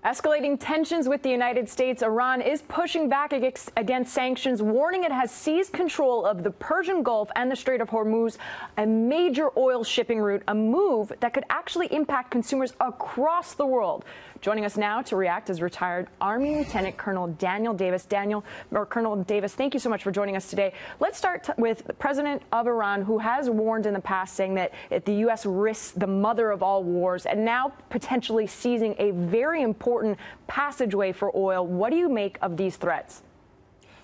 Escalating tensions with the United States, Iran is pushing back against sanctions, warning it has seized control of the Persian Gulf and the Strait of Hormuz, a major oil shipping route, a move that could actually impact consumers across the world. Joining us now to react is retired Army Lieutenant Colonel Daniel Davis. Colonel Davis, thank you so much for joining us today. Let's start with the president of Iran, who has warned in the past, saying that if the U.S. risks the mother of all wars, and now potentially seizing a very important passageway for oil. What do you make of these threats?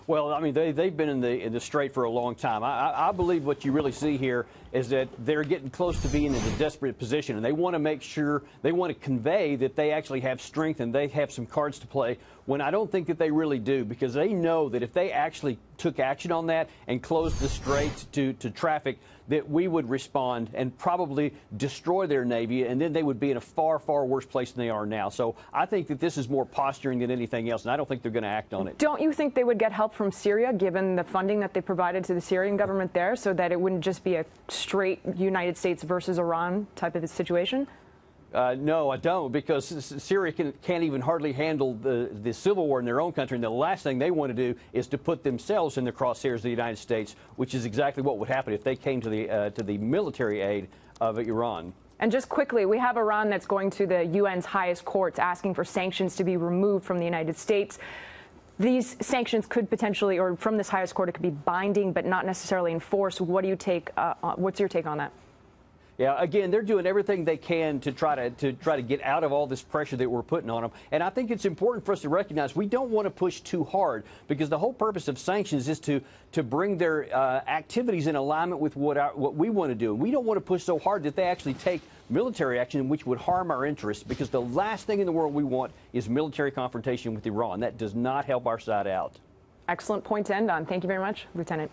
Well, I mean, they've been in the strait for a long time. I believe what you really see here is that they're getting close to being in a desperate position, and they want to make sure, they want to convey that they actually have strength and they have some cards to play, when I don't think that they really do, because they know that if they actually took action on that and closed the straits to traffic, that we would respond and probably destroy their Navy, and then they would be in a far, far worse place than they are now. So I think that this is more posturing than anything else, and I don't think they're going to act on it. Don't you think they would get help from Syria, given the funding that they provided to the Syrian government there, so that it wouldn't just be a straight United States versus Iran type of a situation? No, I don't, because Syria can't even hardly handle the civil war in their own country, and the last thing they want to do is to put themselves in the crosshairs of the United States, which is exactly what would happen if they came to the military aid of Iran. And just quickly, we have Iran that's going to the UN's highest courts asking for sanctions to be removed from the United States. These sanctions could potentially, or from this highest court, it could be binding but not necessarily enforced. What do you take? What's your take on that? Yeah, again, they're doing everything they can to try to get out of all this pressure that we're putting on them. And I think it's important for us to recognize we don't want to push too hard, because the whole purpose of sanctions is to bring their activities in alignment with what we want to do. And we don't want to push so hard that they actually take military action, which would harm our interests, because the last thing in the world we want is military confrontation with Iran. That does not help our side out. Excellent point to end on. Thank you very much, Lieutenant.